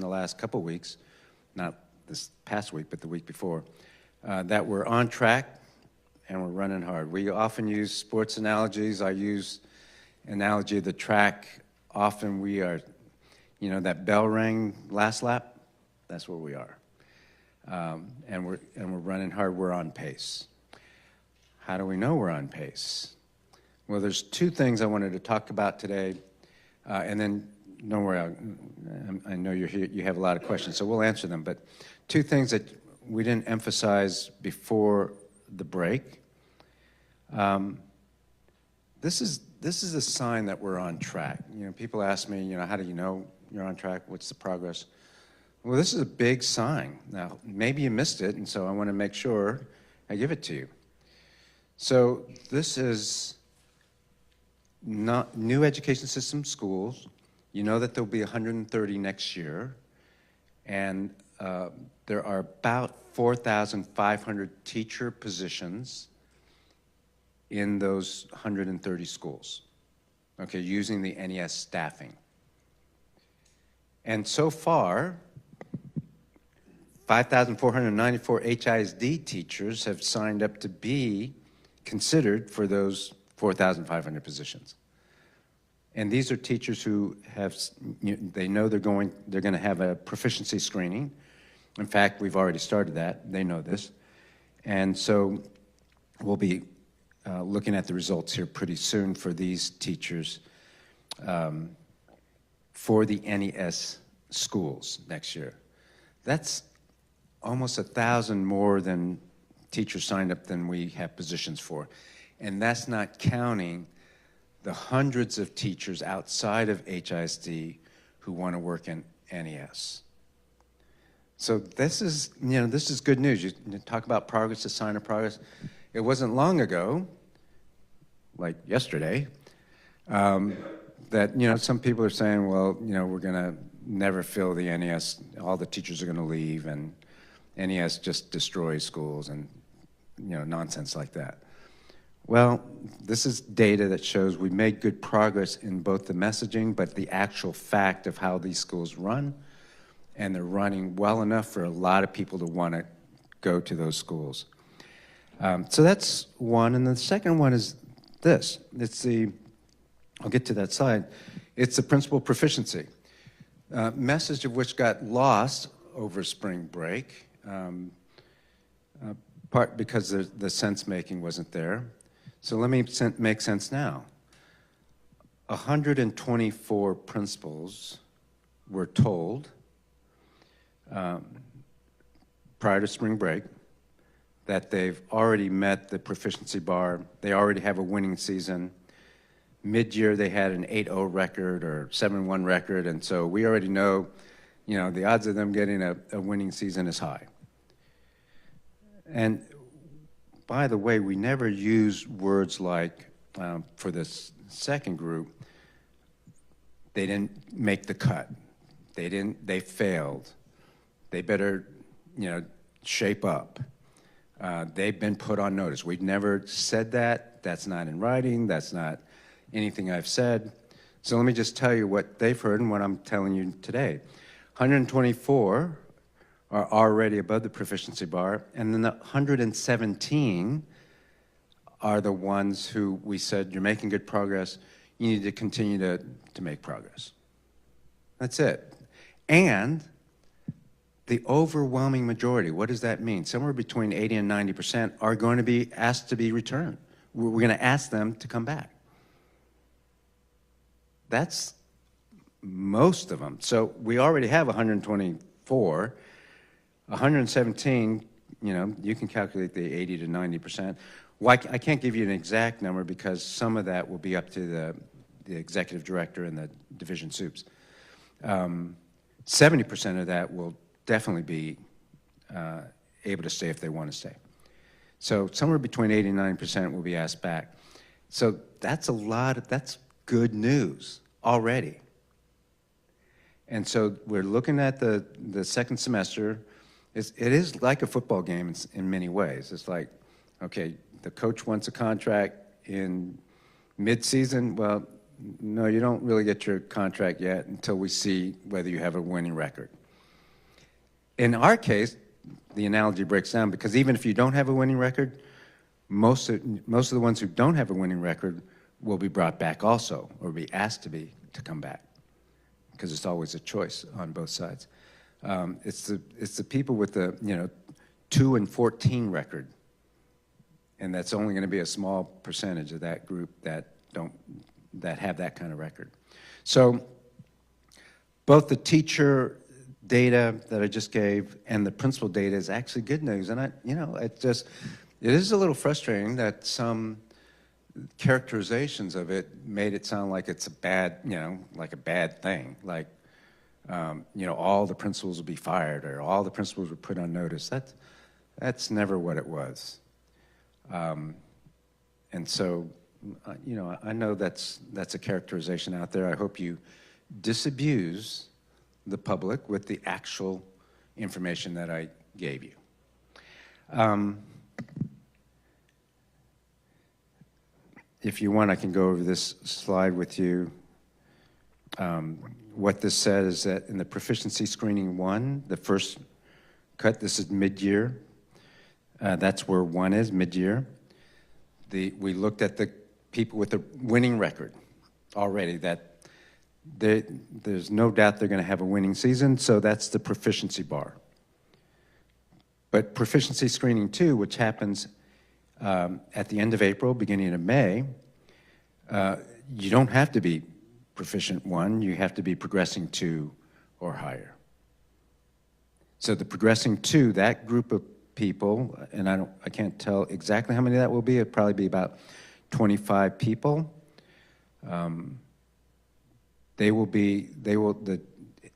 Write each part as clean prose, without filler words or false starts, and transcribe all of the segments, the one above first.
the last couple weeks, not this past week, but the week before, that we're on track and we're running hard. We often use sports analogies. I use analogy of the track. Often we are, you know, that bell rang last lap, that's where we are. And we're running hard, we're on pace. How do we know we're on pace? Well, there's two things I wanted to talk about today, and then don't worry, I know you're here, you have a lot of questions, so we'll answer them, but two things that we didn't emphasize before the break. This is a sign that we're on track. You know, people ask me, you know, how do you know you're on track? What's the progress? Well, this is a big sign. Now, maybe you missed it, and so I want to make sure I give it to you. So this is not new education system schools. You know that there'll be 130 next year, and there are about 4,500 teacher positions in those 130 schools, okay, using the NES staffing. And so far, 5,494 HISD teachers have signed up to be considered for those 4,500 positions. And these are teachers who have, they know they're going to have a proficiency screening. In fact, we've already started that. They know this. And so we'll be looking at the results here pretty soon for these teachers for the NES schools next year. That's almost 1,000 more than teachers signed up than we have positions for. And that's not counting the hundreds of teachers outside of HISD who want to work in NES. So this is, you know, this is good news. You talk about progress, a sign of progress. It wasn't long ago, like yesterday, that, you know, some people are saying, well, you know, we're going to never fill the NES, all the teachers are going to leave, and NES just destroys schools and, you know, nonsense like that. Well, this is data that shows we made good progress in both the messaging, but the actual fact of how these schools run, and they're running well enough for a lot of people to want to go to those schools. So that's one, and the second one is this. It's the, I'll get to that slide, it's the principal proficiency. Message of which got lost over spring break, part because the sense making wasn't there. So let me make sense now. 124 principals were told prior to spring break that they've already met the proficiency bar, they already have a winning season. Mid-year they had an 8-0 record or 7-1 record, and so we already know, you know, the odds of them getting a winning season is high. And by the way, we never use words like, for this second group, they didn't make the cut. They failed. They better, you know, shape up. They've been put on notice. We've never said that. That's not in writing. That's not anything I've said. So let me just tell you what they've heard and what I'm telling you today. 124 are already above the proficiency bar, and then the 117 are the ones who we said, you're making good progress, you need to continue to make progress. That's it. And the overwhelming majority, what does that mean? Somewhere between 80 and 90% are going to be asked to be returned. We're going to ask them to come back. That's most of them. So we already have 124. 117, you know, you can calculate the 80 to 90%. Well, I can't give you an exact number because some of that will be up to the executive director and the division soups. 70% of that will definitely be able to stay if they want to stay. So somewhere between 80 and 90% will be asked back. So that's that's good news already. And so we're looking at the second semester. It is like a football game in many ways. It's like, okay, the coach wants a contract in mid-season. Well, no, you don't really get your contract yet until we see whether you have a winning record. In our case, the analogy breaks down because even if you don't have a winning record, most of the ones who don't have a winning record will be brought back also, or be asked to come back, because it's always a choice on both sides. It's the people with the 2 and 14 record, and that's only going to be a small percentage of that group that have that kind of record. So both the teacher data that I just gave and the principal data is actually good news, and it is a little frustrating that some characterizations of it made it sound like it's a bad, like a bad thing, like all the principals will be fired or all the principals were put on notice. That's never what it was. And so, I know that's a characterization out there. I hope you disabuse the public with the actual information that I gave you. If you want, I can go over this slide with you. What this says is that in the proficiency screening 1, the first cut, this is mid-year. That's where 1 is, mid-year. We looked at the people with the winning record already, that there's no doubt they're going to have a winning season, so that's the proficiency bar. But proficiency screening 2, which happens at the end of April, beginning of May, you don't have to be proficient 1, you have to be progressing 2 or higher. So the progressing 2, that group of people, and I can't tell exactly how many that will be, it'll probably be about 25 people. The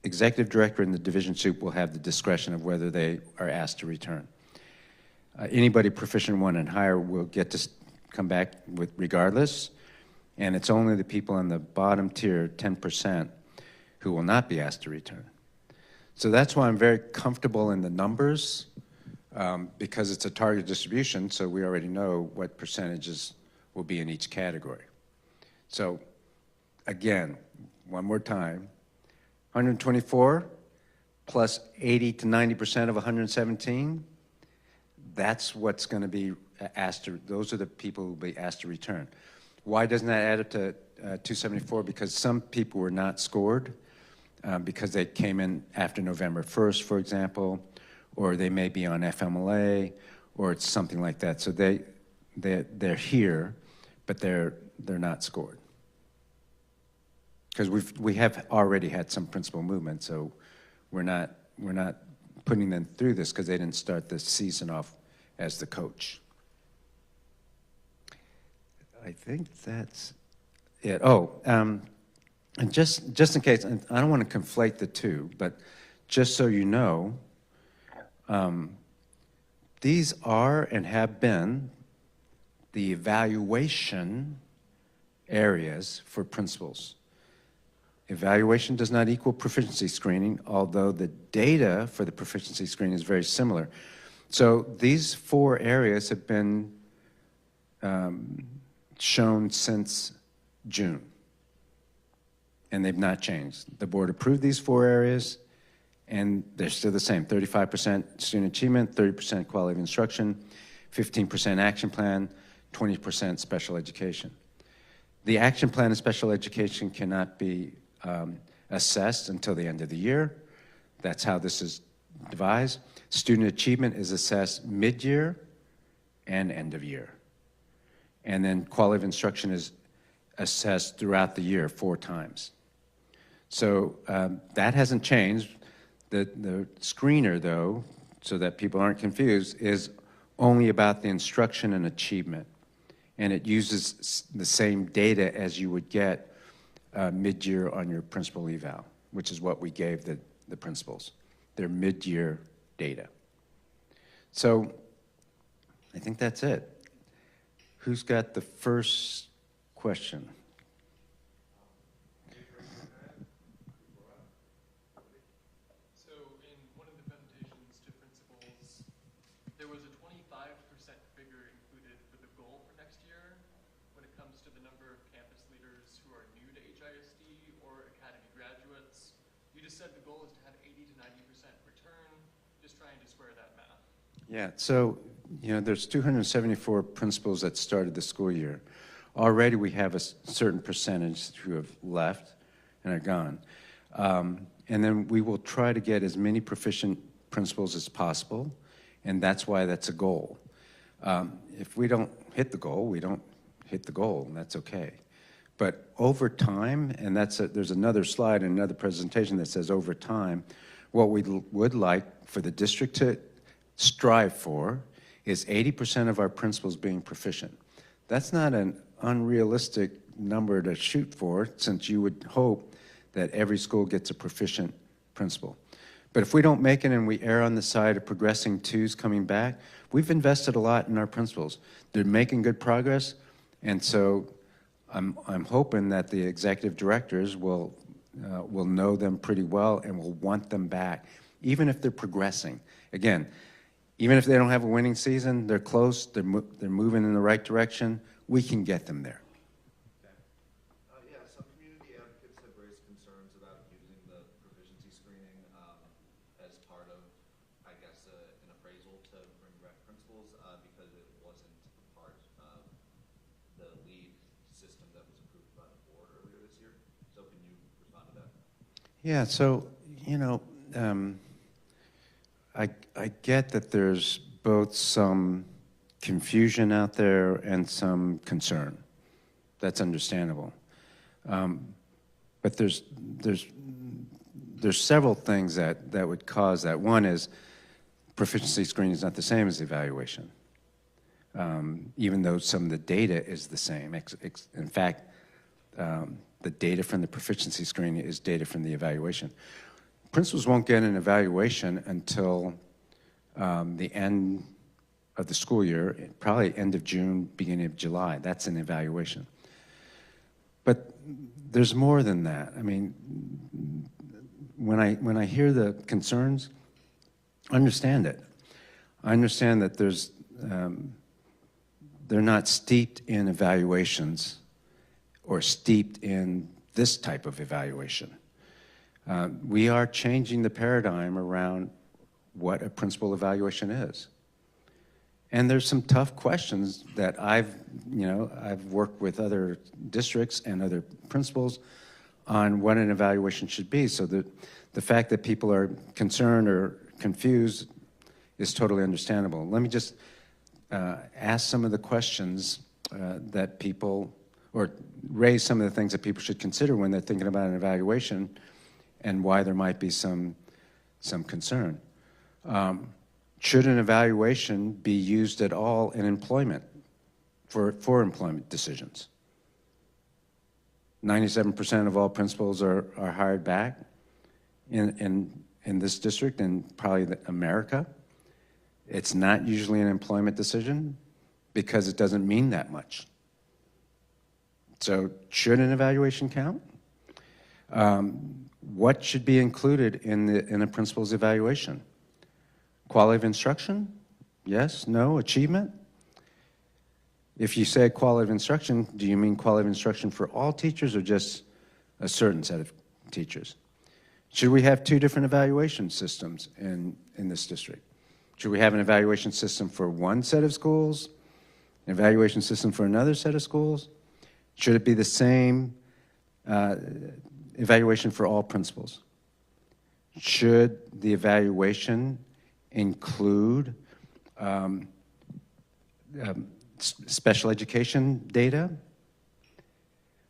executive director and the division soup will have the discretion of whether they are asked to return. Anybody proficient 1 and higher will get to come back with regardless, and it's only the people on the bottom tier, 10%, who will not be asked to return. So that's why I'm very comfortable in the numbers, because it's a target distribution, so we already know what percentages will be in each category. So again, one more time, 124 plus 80 to 90% of 117, that's what's going to be asked to, those are the people who will be asked to return. Why doesn't that add up to 274? Because some people were not scored because they came in after November 1st, for example, or they may be on FMLA, or it's something like that. So they're here, but they're not scored. Because we have already had some principal movement, so we're not putting them through this because they didn't start the season off as the coach. I think that's it. Oh, and just in case, and I don't want to conflate the two, but just so you know, these are and have been the evaluation areas for principals. Evaluation does not equal proficiency screening, although the data for the proficiency screening is very similar. So these 4 areas have been shown since June, and they've not changed. The board approved these 4 areas, and they're still the same: 35% student achievement, 30% quality of instruction, 15% action plan, 20% special education. The action plan and special education cannot be assessed until the end of the year. That's how this is devised. Student achievement is assessed mid-year and end of year. And then quality of instruction is assessed throughout the year 4 times. So that hasn't changed. The screener, though, so that people aren't confused, is only about the instruction and achievement. And it uses the same data as you would get mid-year on your principal eval, which is what we gave the principals, their mid-year data. So I think that's it. Who's got the first question? So in one of the presentations to principals, there was a 25% figure included for the goal for next year when it comes to the number of campus leaders who are new to HISD or academy graduates. You just said the goal is to have 80 to 90% return. just trying to square that math. Yeah, so, there's 274 principals that started the school year. Already we have a certain percentage who have left and are gone. And then we will try to get as many proficient principals as possible, and that's why that's a goal. If we don't hit the goal, we don't hit the goal, and that's okay. But over time, and there's another slide in another presentation that says over time, what we would like for the district to strive for is 80% of our principals being proficient. That's not an unrealistic number to shoot for, since you would hope that every school gets a proficient principal. But if we don't make it and we err on the side of progressing twos coming back, we've invested a lot in our principals. They're making good progress, and so I'm hoping that the executive directors will know them pretty well and will want them back, even if they're progressing. Again, even if they don't have a winning season, they're close, they're moving in the right direction, we can get them there. Yeah, some community advocates have raised concerns about using the proficiency screening as part of, I guess, an appraisal to bring back principals because it wasn't part of the lead system that was approved by the board earlier this year. So can you respond to that? Yeah, so, I get that there's both some confusion out there and some concern. That's understandable. But there's several things that would cause that. One is proficiency screening is not the same as evaluation, even though some of the data is the same. In fact, the data from the proficiency screening is data from the evaluation. Principals won't get an evaluation until the end of the school year, probably end of June, beginning of July. That's an evaluation. But there's more than that. I mean, when I hear the concerns, I understand it. I understand that they're not steeped in evaluations or steeped in this type of evaluation. We are changing the paradigm around what a principal evaluation is. And there's some tough questions that I've worked with other districts and other principals on what an evaluation should be. So the fact that people are concerned or confused is totally understandable. Let me just ask some of the questions that people, or raise some of the things that people should consider when they're thinking about an evaluation and why there might be some concern. Should an evaluation be used at all in employment, for employment decisions? 97% of all principals are hired back in this district and probably America. It's not usually an employment decision because it doesn't mean that much. So should an evaluation count? What should be included in a principal's evaluation? Quality of instruction? Yes, no, achievement? If you say quality of instruction, do you mean quality of instruction for all teachers or just a certain set of teachers? Should we have two different evaluation systems in this district? Should we have an evaluation system for one set of schools, an evaluation system for another set of schools? Should it be the same evaluation for all principals? Should the evaluation include special education data?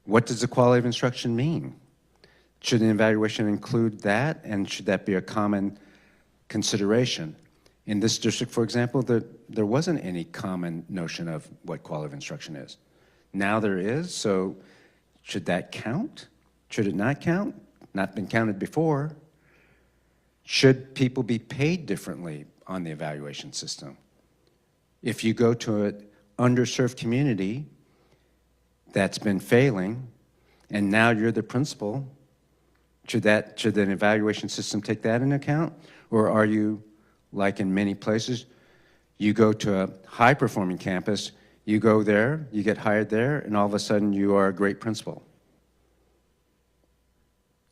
What does the quality of instruction mean? Should an evaluation include that, and should that be a common consideration? In this district, for example, there wasn't any common notion of what quality of instruction is. Now there is, so should that count? Should it not count? Not been counted before. Should people be paid differently on the evaluation system? If you go to an underserved community that's been failing, and now you're the principal, should an evaluation system take that into account? Or are you, like in many places, you go to a high-performing campus, you go there, you get hired there, and all of a sudden you are a great principal?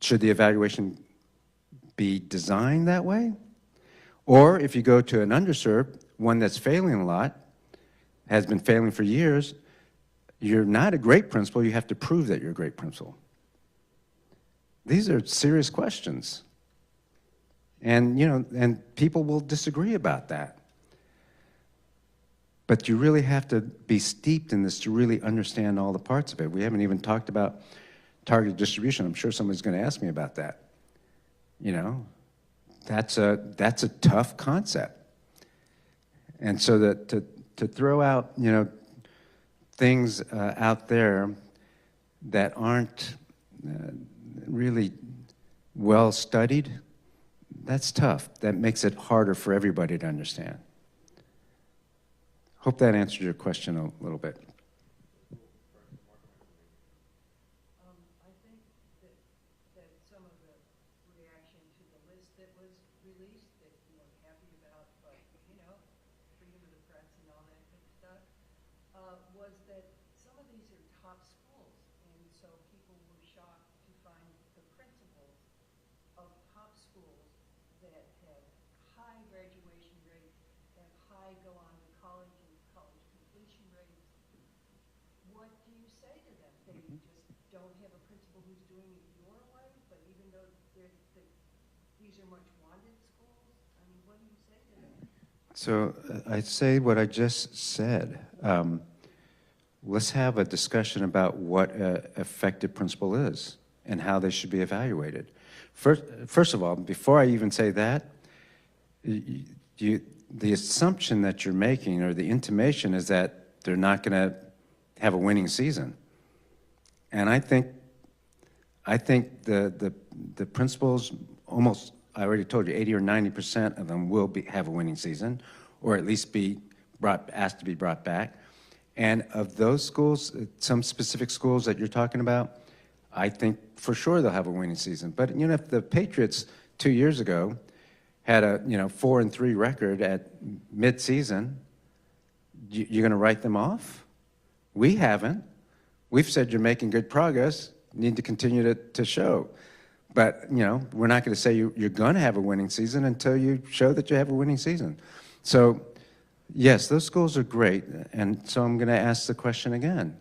Should the evaluation be designed that way? Or if you go to an underserved, one that's failing a lot, has been failing for years, you're not a great principal, you have to prove that you're a great principal. These are serious questions. And, you know, and people will disagree about that. But you really have to be steeped in this to really understand all the parts of it. We haven't even talked about target distribution. I'm sure somebody's going to ask me about that. You know, that's a tough concept. And so that to throw out, you know, things out there that aren't really well studied, that's tough. That makes it harder for everybody to understand. Hope that answered your question a little bit. I think that some of the reaction to the list that was released that you weren't happy about, but you know, freedom of the press and all that good stuff, was that some of these are top schools, and so people were shocked to find the principals of top schools that have high graduation rates, have high go on to college and college completion rates. What do you say to them? They just don't have a principal who's doing it your way, but even though these are much wanted schools, I mean, what do you say to them? So I say what I just said. Let's have a discussion about what an effective principal is and how they should be evaluated. First of all, before I even say that, the assumption that you're making or the intimation is that they're not going to have a winning season. And I think the principals almost, I already told you, 80 or 90% of them will have a winning season, or at least be asked to be brought back. And of those schools, some specific schools that you're talking about, I think for sure they'll have a winning season. But you know, if the Patriots 2 years ago had a 4-3 record at mid-season, you're going to write them off? We haven't. We've said you're making good progress. You need to continue to show. But you know, we're not going to say you're going to have a winning season until you show that you have a winning season. So yes, those schools are great, and so I'm going to ask the question again.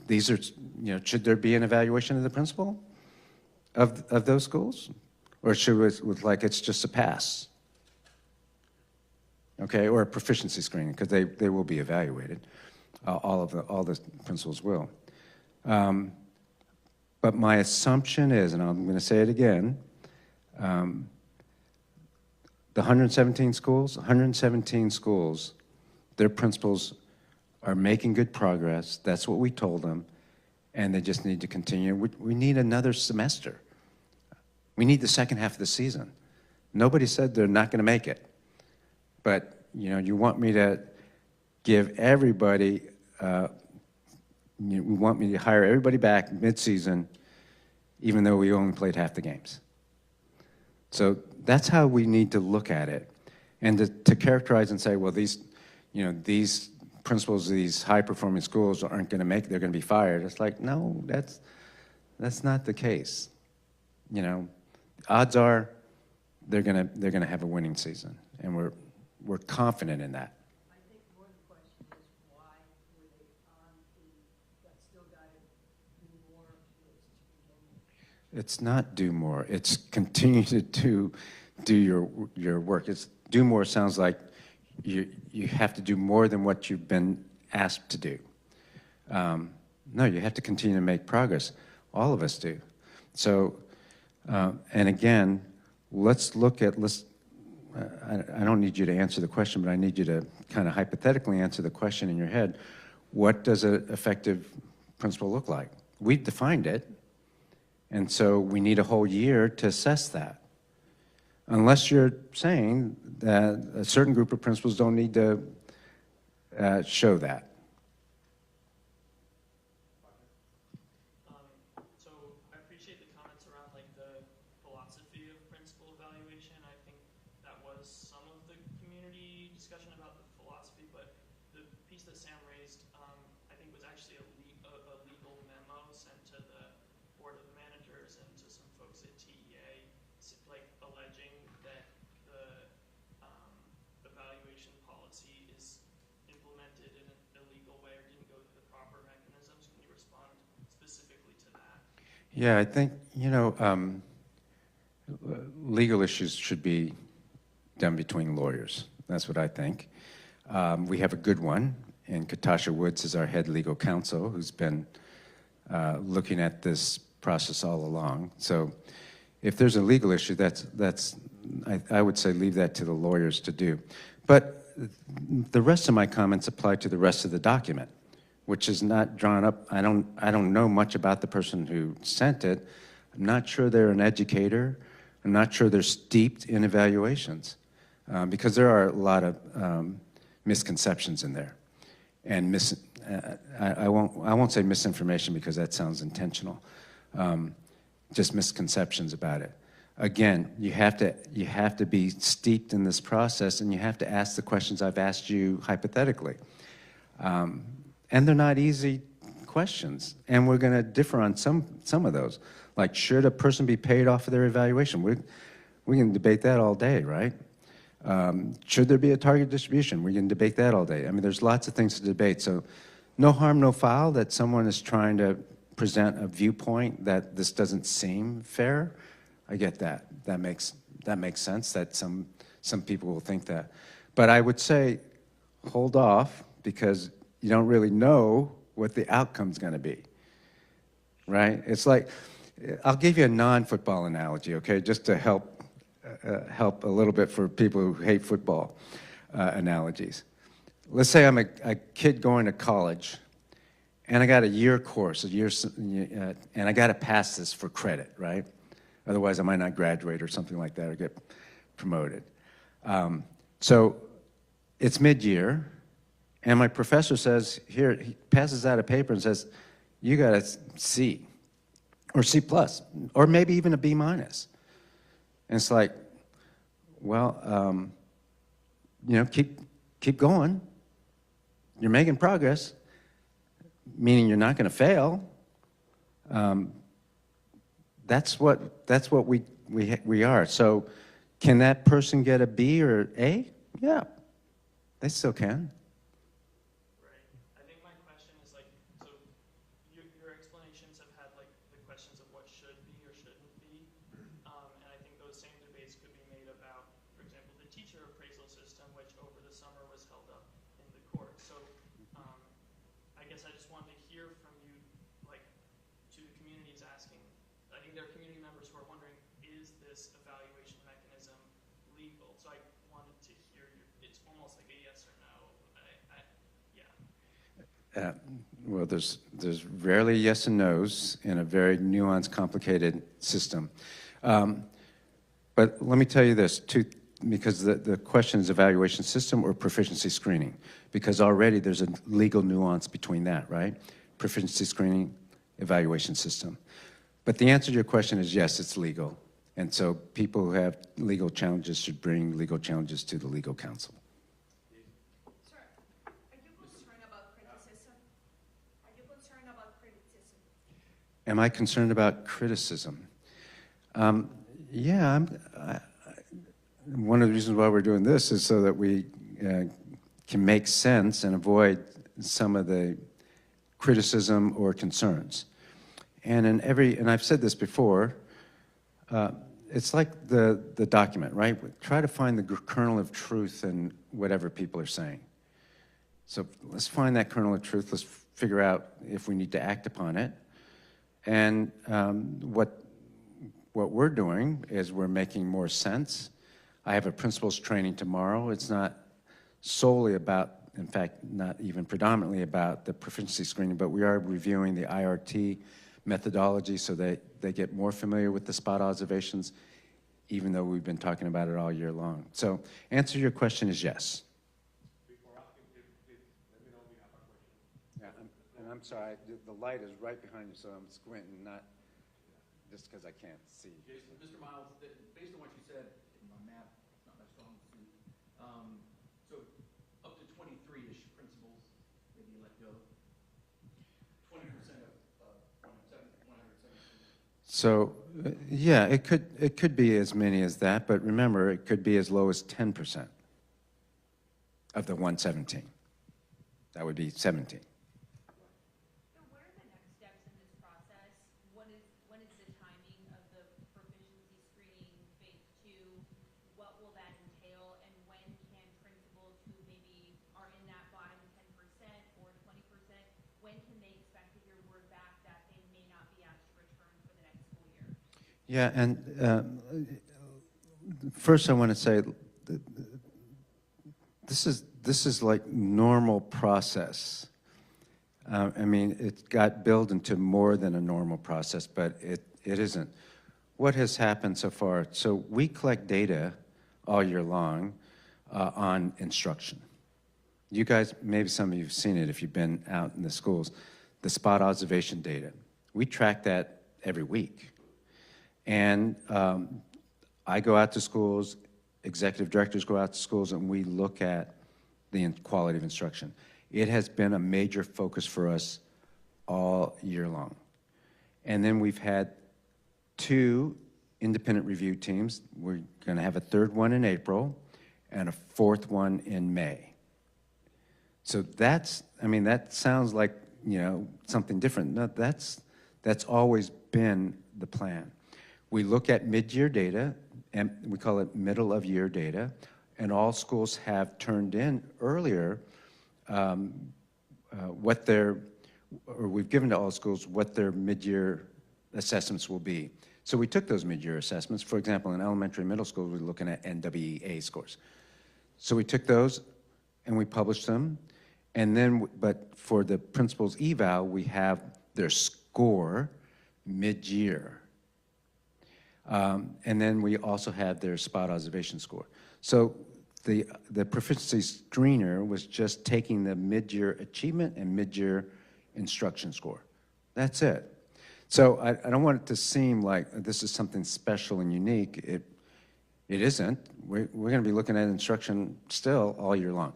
These are, you know, should there be an evaluation of the principal of those schools, or should it like it's just a pass? Okay, or a proficiency screening, because they will be evaluated. All the principals will. But my assumption is, and I'm going to say it again, the 117 schools, their principals are making good progress. That's what we told them, and they just need to continue. We need another semester. We need the second half of the season. Nobody said they're not going to make it. But, you know, you want me to give everybody, you want me to hire everybody back mid-season, even though we only played half the games. So that's how we need to look at it. And to characterize and say, well, these principals of these high-performing schools aren't going to make it, they're going to be fired. It's like, no, that's not the case. You know, odds are they're going to have a winning season, and we're confident in that. I think one question is why were they on the still got to do more list to begin with? It's not do more. It's continue to do your work. It's do more sounds like you have to do more than what you've been asked to do. No, you have to continue to make progress. All of us do. So, and again, let's look at, I don't need you to answer the question, but I need you to kind of hypothetically answer the question in your head. What does an effective principal look like? We've defined it, and so we need a whole year to assess that. Unless you're saying that a certain group of principals don't need to show that. So I appreciate the comments around like the philosophy of principal evaluation. I think that was some of the community discussion about the philosophy, but the piece that Sam raised, I think was actually a legal memo sent to the board of managers and to some folks at TEA, like alleging that the Yeah, I think, legal issues should be done between lawyers. That's what I think. We have a good one, and Katasha Woods is our head legal counsel, who's been looking at this process all along. So if there's a legal issue, I would say leave that to the lawyers to do. But the rest of my comments apply to the rest of the document, which is not drawn up. I don't know much about the person who sent it. I'm not sure they're an educator. I'm not sure they're steeped in evaluations, because there are a lot of misconceptions in there, and I won't say misinformation because that sounds intentional. Just misconceptions about it. Again, you have to be steeped in this process, and you have to ask the questions I've asked you hypothetically. And they're not easy questions, and we're going to differ on some of those. Like, should a person be paid off of their evaluation? We can debate that all day, right? Should there be a target distribution? We can debate that all day. I mean, there's lots of things to debate. So no harm, no foul that someone is trying to present a viewpoint that this doesn't seem fair. I get that. That makes sense that some people will think that. But I would say hold off, because you don't really know what the outcome's going to be, right? It's like, I'll give you a non-football analogy, okay, just to help a little bit for people who hate football analogies. Let's say I'm a kid going to college, and I got a year course, and I got to pass this for credit, right? Otherwise, I might not graduate or something like that, or get promoted. So it's mid-year, and my professor says, here, he passes out a paper and says, you got a C, or C+, or maybe even a B-. And it's like, well, keep going. You're making progress, meaning you're not going to fail. That's what we are. So can that person get a B or A? Yeah, they still can. Right. I think my question is like, so your explanations have had like the questions of what should be or shouldn't be, and I think those same debates could be made about, for example, the teacher appraisal system, which over the summer was held up in the court. So I guess I just wanted to hear from you, like, to the communities asking. I think there are community members who are wondering, is this evaluation mechanism legal? So I wanted to hear you. It's almost like a yes or no. Yeah. Well, there's rarely yes and no's in a very nuanced, complicated system. But let me tell you this, because the question is evaluation system or proficiency screening, because already there's a legal nuance between that, right? Proficiency screening, evaluation system. But the answer to your question is yes, it's legal. And so people who have legal challenges should bring legal challenges to the legal counsel. Sir, are you concerned about criticism? Are you concerned about criticism? Am I concerned about criticism? Yeah, one of the reasons why we're doing this is so that we can make sense and avoid some of the criticism or concerns. And I've said this before, it's like the document, right? Try to find the kernel of truth in whatever people are saying. So let's find that kernel of truth. Let's figure out if we need to act upon it. And what we're doing is we're making more sense. I have a principals training tomorrow. It's not solely about, in fact, not even predominantly about the proficiency screening, but we are reviewing the IRT methodology so that they get more familiar with the spot observations, even though we've been talking about it all year long. So answer to your question is yes. Before asking, please let me know if you have a question. Yeah, and I'm sorry, the light is right behind you, so I'm squinting, not just because I can't see. Jason, Mr. Miles, based on what you said, my math is not my strong suit. So up to 23-ish principals that you let go. 20% of 172. So, yeah, it could be as many as that, but remember, it could be as low as 10% of the 117. That would be 17. So what are the next steps in this process? When is Yeah, and first I want to say that this is like normal process. I mean, it got built into more than a normal process, but it isn't. What has happened so far? So we collect data all year long on instruction. You guys, maybe some of you have seen it if you've been out in the schools, the spot observation data. We track that every week. And I go out to schools, executive directors go out to schools, and we look at the quality of instruction. It has been a major focus for us all year long. And then we've had 2 independent review teams. We're going to have a 3rd one in April and a 4th one in May. So that's, I mean, that sounds like, you know, something different. No, that's always been the plan. We look at mid-year data, and we call it middle-of-year data, and all schools have turned in earlier what their, or we've given to all schools what their mid-year assessments will be. So we took those mid-year assessments. For example, in elementary and middle school, we're looking at NWEA scores. So we took those and we published them. And then, but for the principal's eval, we have their score mid-year. And then we also have their spot observation score. So the proficiency screener was just taking the mid-year achievement and mid-year instruction score. That's it. So I don't want it to seem like this is something special and unique. It isn't. We're going to be looking at instruction still all year long.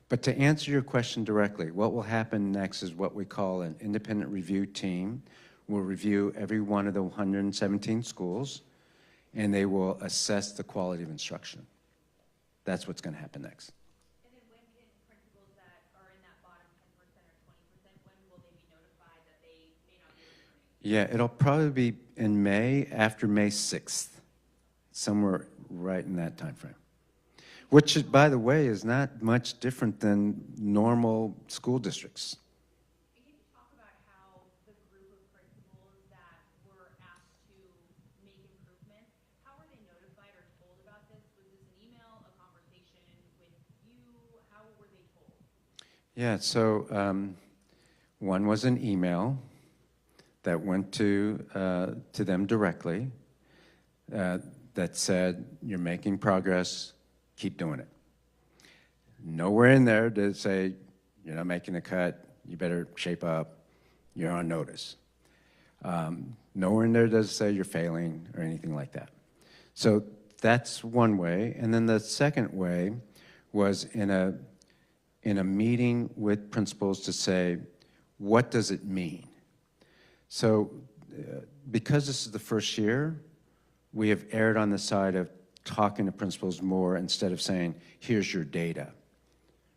But to answer your question directly, what will happen next is what we call an independent review team. We'll review every one of the 117 schools, and they will assess the quality of instruction. That's what's going to happen next. And then when can principals that are in that bottom 10% or 20%, when will they be notified that they may not be returning? Yeah, it'll probably be in May, after May 6th, somewhere right in that time frame. Which, by the way, is not much different than normal school districts. Can you talk about how the group of principals that were asked to make improvements, how were they notified or told about this? Was this an email, a conversation with you? How were they told? Yeah, so one was an email that went to them directly that said, you're making progress, keep doing it. Nowhere in there did it say, you're not making a cut, you better shape up, you're on notice. Nowhere in there does it say you're failing or anything like that. So that's one way. And then the second way was in a meeting with principals to say, what does it mean? So because this is the first year, we have erred on the side of talking to principals more instead of saying, here's your data,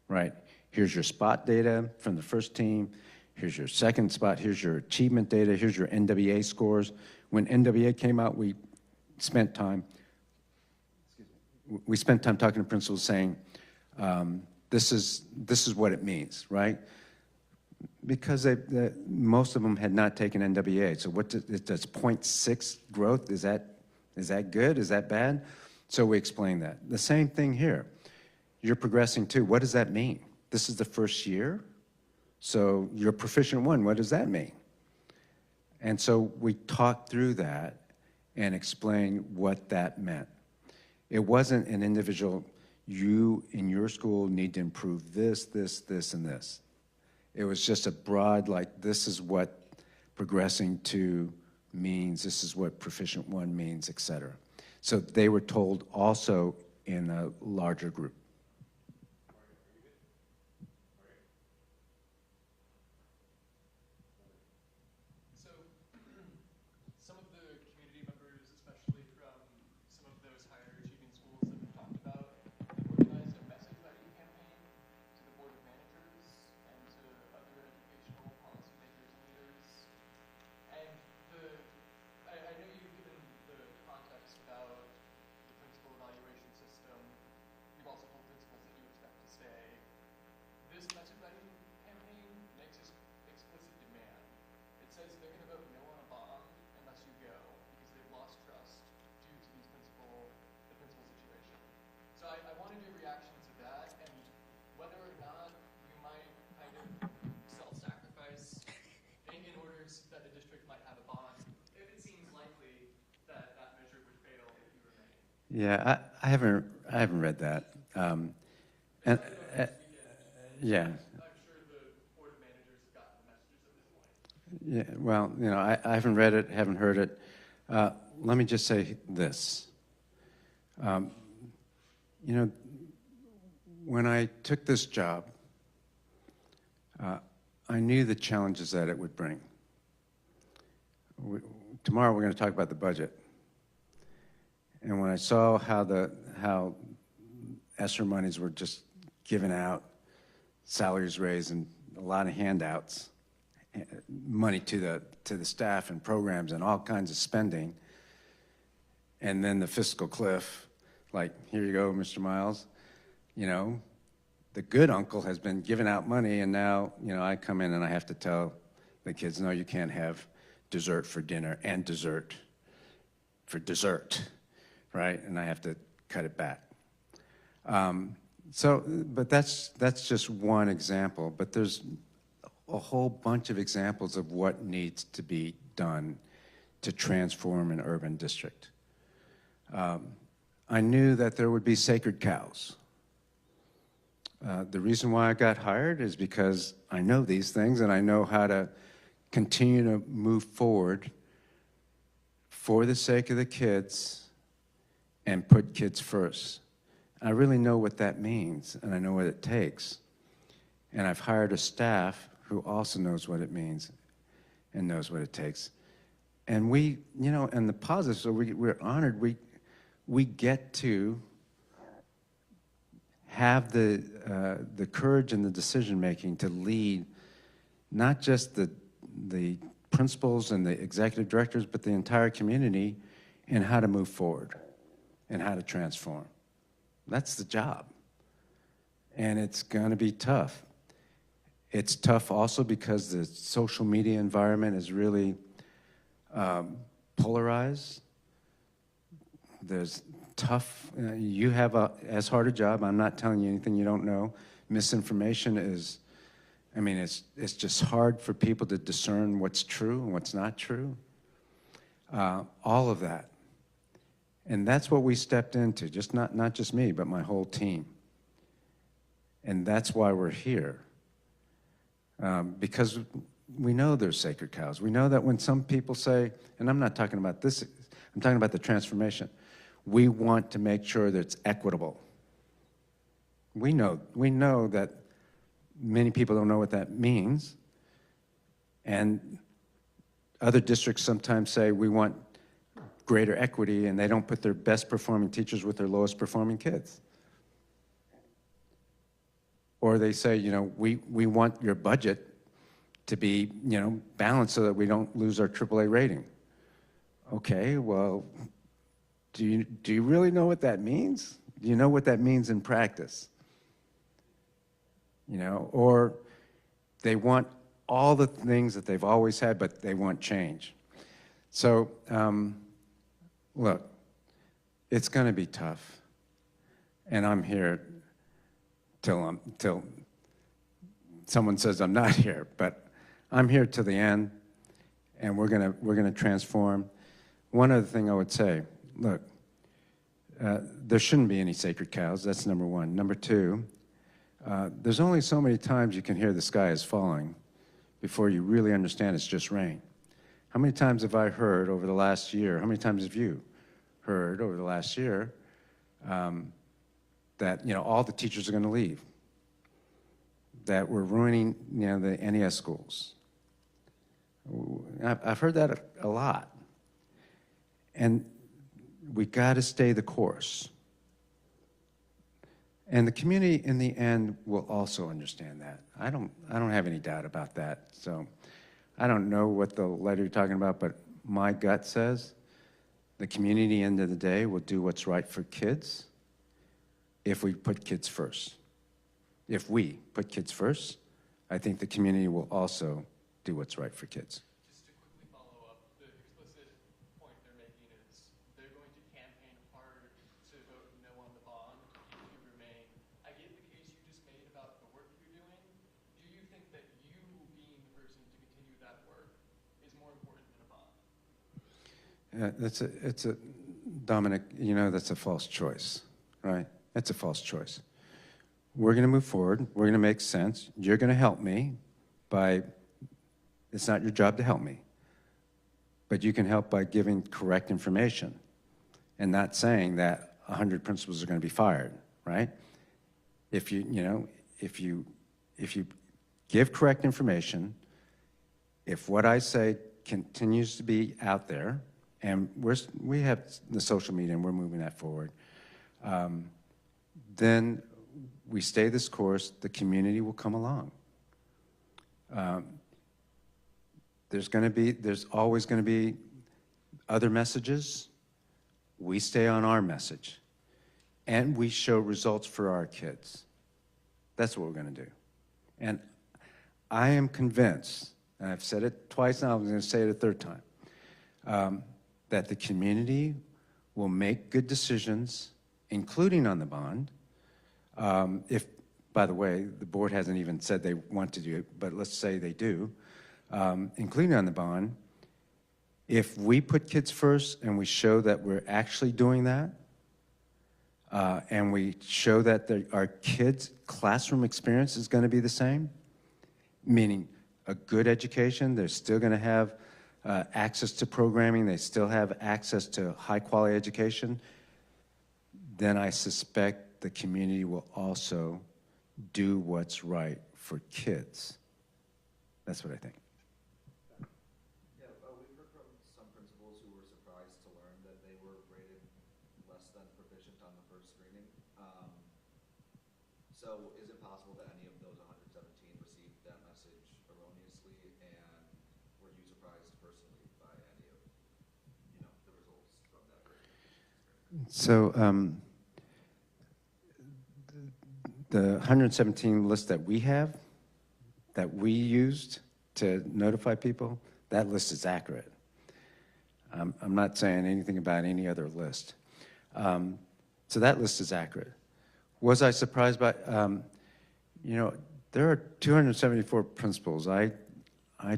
right? Here's your spot data from the first team. Here's your second spot. Here's your achievement data. Here's your NWA scores. When NWA came out, we spent time talking to principals saying, this is what it means, right? Because most of them had not taken NWA. So what does 0.6 growth, is that good? Is that bad? So we explained that. The same thing here. You're progressing too. What does that mean? This is the first year. So you're proficient 1. What does that mean? And so we talked through that and explained what that meant. It wasn't an individual, you in your school need to improve this, this, this, and this. It was just a broad, like, this is what progressing 2 means, this is what proficient 1 means, et cetera. So they were told also in a larger group. So, some of the community members, especially from some of those higher achieving schools that we've talked about, organized a message writing campaign to the board of managers and to other educational policymakers and leaders. And I know you've given the context about the principal evaluation system. You've also told Yeah, I haven't read that. And yeah, I'm sure the board of managers have gotten the messages at this point. yeah. Well, you know, I haven't read it, haven't heard it. Let me just say this. You know, when I took this job, I knew the challenges that it would bring. Tomorrow we're going to talk about the budget. And when I saw how ESSER monies were just given out, salaries raised, and a lot of handouts, money to the staff and programs and all kinds of spending, and then the fiscal cliff, like, here you go, Mr. Miles, you know, the good uncle has been giving out money, and now, you know, I come in and I have to tell the kids, no, you can't have dessert for dinner and dessert for dessert, right? And I have to cut it back. But that's just one example, but there's a whole bunch of examples of what needs to be done to transform an urban district. I knew that there would be sacred cows. The reason why I got hired is because I know these things and I know how to continue to move forward for the sake of the kids and put kids first. I really know what that means and I know what it takes. And I've hired a staff who also knows what it means and knows what it takes. And we, you know, and the positives, so we're honored, we get to have the courage and the decision-making to lead not just the principals and the executive directors, but the entire community in how to move forward and how to transform. That's the job. And it's going to be tough. It's tough also because the social media environment is really polarized. There's tough, you have as hard a job. I'm not telling you anything you don't know. Misinformation is, I mean, it's just hard for people to discern what's true and what's not true. All of that. And that's what we stepped into, just not just me, but my whole team. And that's why we're here. Because we know there's sacred cows. We know that when some people say, and I'm not talking about this, I'm talking about the transformation. We want to make sure that it's equitable. We know that many people don't know what that means. And other districts sometimes say we want greater equity, and they don't put their best performing teachers with their lowest performing kids. Or they say, you know, we want your budget to be, you know, balanced so that we don't lose our AAA rating. Okay, well, do you really know what that means? Do you know what that means in practice? You know, or they want all the things that they've always had, but they want change. So, look, it's going to be tough, and I'm here till someone says I'm not here, but I'm here till the end, and we're gonna transform. One other thing I would say, look, there shouldn't be any sacred cows. That's number one. Number two, there's only so many times you can hear the sky is falling before you really understand it's just rain. How many times have I heard over the last year, how many times have you heard over the last year that, you know, all the teachers are going to leave, that we're ruining, you know, the NES schools? I've heard that a lot. And we got to stay the course. And the community in the end will also understand that. I don't have any doubt about that. So I don't know what the letter you're talking about, but my gut says the community, end of the day, will do what's right for kids if we put kids first. If we put kids first, I think the community will also do what's right for kids. Just to quickly follow up, the explicit point they're making is they're going to campaign hard to vote no on the bond if you remain. I get the case you just made about the work you're doing. Do you think that you being the person to continue that work is more important than a bond? Dominic, you know that's a false choice, right? That's a false choice. We're going to move forward. We're going to make sense. You're going to help me by, it's not your job to help me, but you can help by giving correct information and not saying that 100 principals are going to be fired, right? If you give correct information, if what I say continues to be out there, and we have the social media and we're moving that forward, then we stay this course, the community will come along. There's always going to be other messages. We stay on our message. And we show results for our kids. That's what we're going to do. And I am convinced, and I've said it twice now, I'm going to say it a third time, that the community will make good decisions, including on the bond. If, by the way, the board hasn't even said they want to do it, but let's say they do, including on the bond, if we put kids first and we show that we're actually doing that, and we show that our kids' classroom experience is going to be the same, meaning a good education, they're still going to have access to programming, they still have access to high-quality education, then I suspect the community will also do what's right for kids. That's what I think. Yeah, we've heard from some principals who were surprised to learn that they were rated less than proficient on the first screening. So is it possible that any of those 117 received that message erroneously, and were you surprised personally by any of, the results from that screening? So the 117 list that we have, that we used to notify people, that list is accurate. I'm not saying anything about any other list. So that list is accurate. Was I surprised by, there are 274 principals. I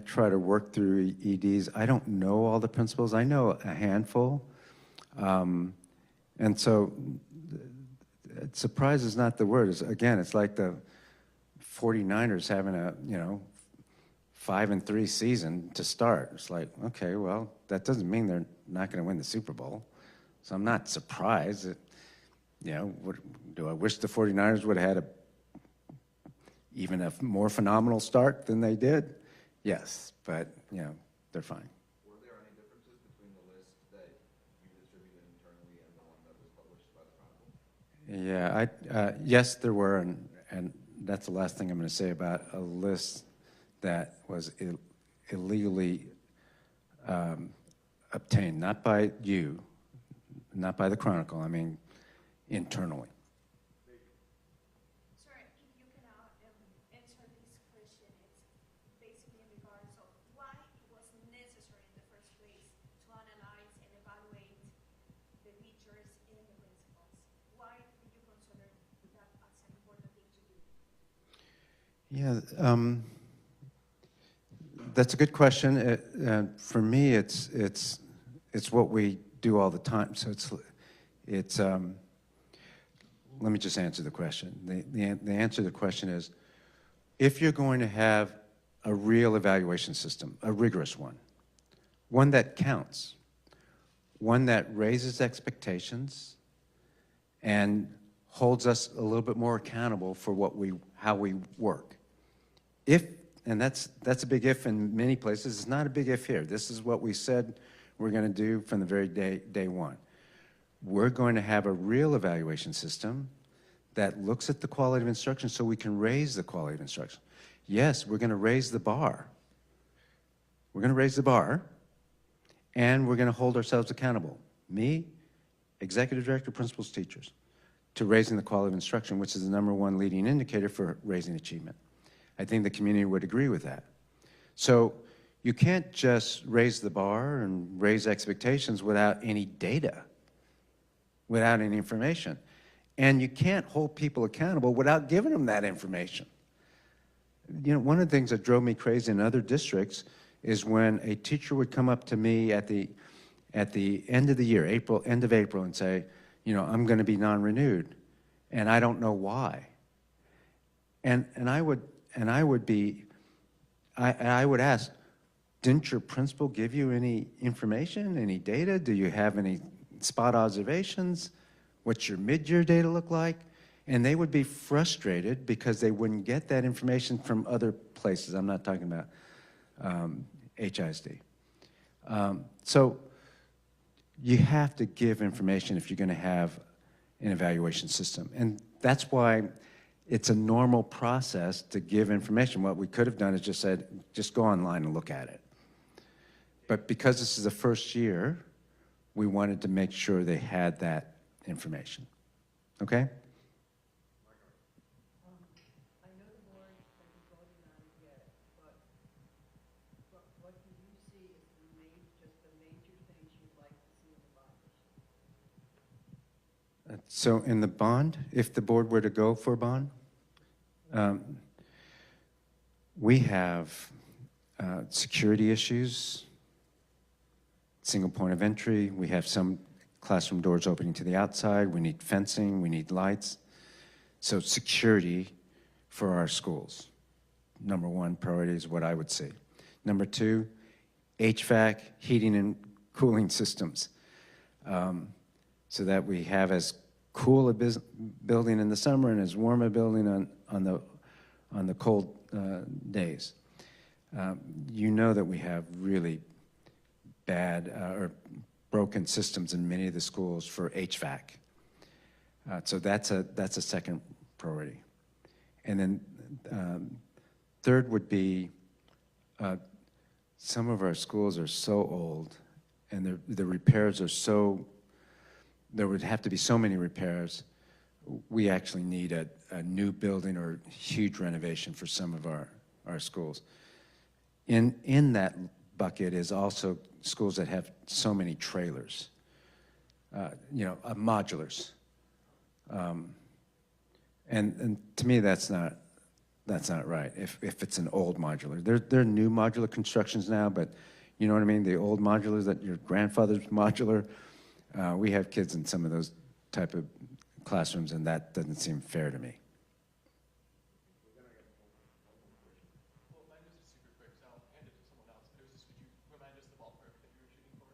try to work through EDs. I don't know all the principals. I know a handful. And so surprise is not the word. Again, it's like the 49ers having a, 5-3 season to start. It's like, okay, well, that doesn't mean they're not going to win the Super Bowl. So I'm not surprised that, do I wish the 49ers would have had even a more phenomenal start than they did? Yes, but, they're fine. Were there any differences between the list that you distributed internally and the one that was published by the Chronicle? Yeah, yes, there were, and that's the last thing I'm going to say about a list that was illegally obtained, not by you, not by the Chronicle, I mean internally. Sir, if you can answer this question, it's basically in regards of why it was necessary in the first place to analyze and evaluate the teachers and the principals. Why do you consider that as an important thing to do? Yeah, that's a good question. For me, it's what we do all the time. So it's let me just answer the question. The answer to the question is, if you're going to have a real evaluation system, a rigorous one that counts, one that raises expectations and holds us a little bit more accountable for how we work. And that's a big if in many places. It's not a big if here. This is what we said we're going to do from the very day one. We're going to have a real evaluation system that looks at the quality of instruction so we can raise the quality of instruction. Yes, we're going to raise the bar. We're going to raise the bar, and we're going to hold ourselves accountable. Me, executive director, principals, teachers, to raising the quality of instruction, which is the #1 leading indicator for raising achievement. I think the community would agree with that. So you can't just raise the bar and raise expectations without any data, without any information. And you can't hold people accountable without giving them that information. One of the things that drove me crazy in other districts is when a teacher would come up to me at the at the end of the year, end of April, and say, you know, I'm going to be non-renewed, and I don't know why. And I would ask, didn't your principal give you any information, any data? Do you have any spot observations? What's your mid-year data look like? And they would be frustrated because they wouldn't get that information from other places. I'm not talking about HISD. So you have to give information if you're going to have an evaluation system. And that's why it's a normal process to give information. What we could have done is just said, just go online and look at it. But because this is the first year, we wanted to make sure they had that information. Okay? I know the board hasn't voted on it yet, but what do you see as just the major things you'd like to see in the bond issue? So in the bond, if the board were to go for a bond, we have security issues, single point of entry. We have some classroom doors opening to the outside. We need fencing. We need lights. So security for our schools, number one priority is what I would say. Number two, HVAC, heating and cooling systems, so that we have as cool a building in the summer and as warm a building on the cold days. You know that we have really bad or broken systems in many of the schools for HVAC. So that's a second priority. And then third would be some of our schools are so old and the repairs are so, there would have to be so many repairs. We actually need a new building or huge renovation for some of our schools. In that bucket is also schools that have so many trailers, you know, modulars. And to me, that's not right. If it's an old modular, there are new modular constructions now, but you know what I mean. The old modulars, that your grandfather's modular. We have kids in some of those type of classrooms, and that doesn't seem fair to me. Well, mine was just super quick, so I'll hand it to someone else. But it was just, could you remind us the ballpark that you were shooting for?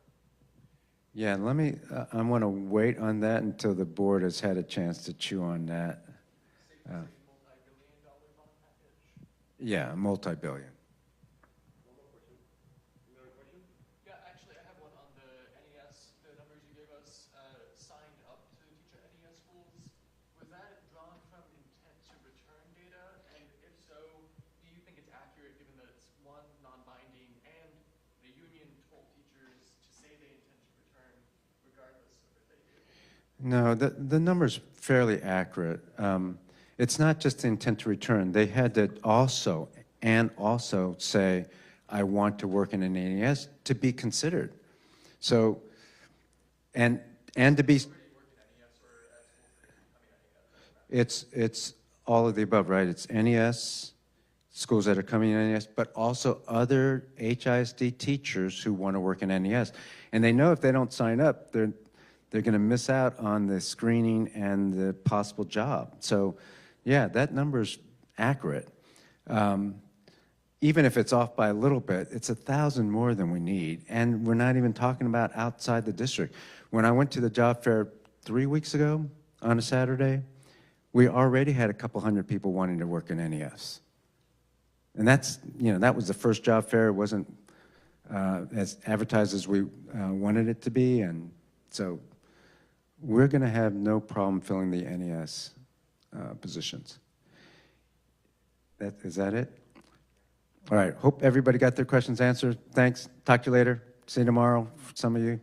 Yeah, let me. I want to wait on that until the board has had a chance to chew on that. Safe to say multi-billion-dollar bond package. Yeah, multi-billion. Yeah, actually, I have one on the NES. The numbers you gave us signed up to teach at NES schools. Was that drawn from intent to return data? And if so, do you think it's accurate given that it's one, non-binding, and the union told teachers to say they intend to return regardless of if they do? No, the number's fairly accurate. It's not just the intent to return. They had to also say, I want to work in an NES to be considered. So, and to be, it's all of the above, right? It's NES, schools that are coming in NES, but also other HISD teachers who want to work in NES. And they know if they don't sign up, they're going to miss out on the screening and the possible job. So, yeah, that number's accurate. Even if it's off by a little bit, it's 1,000 more than we need. And we're not even talking about outside the district. When I went to the job fair 3 weeks ago on a Saturday, we already had a couple hundred people wanting to work in NES. And that's, you know, that was the first job fair. It wasn't as advertised as we wanted it to be. And so we're going to have no problem filling the NES positions. Is that it? All right. Hope everybody got their questions answered. Thanks. Talk to you later. See you tomorrow, some of you.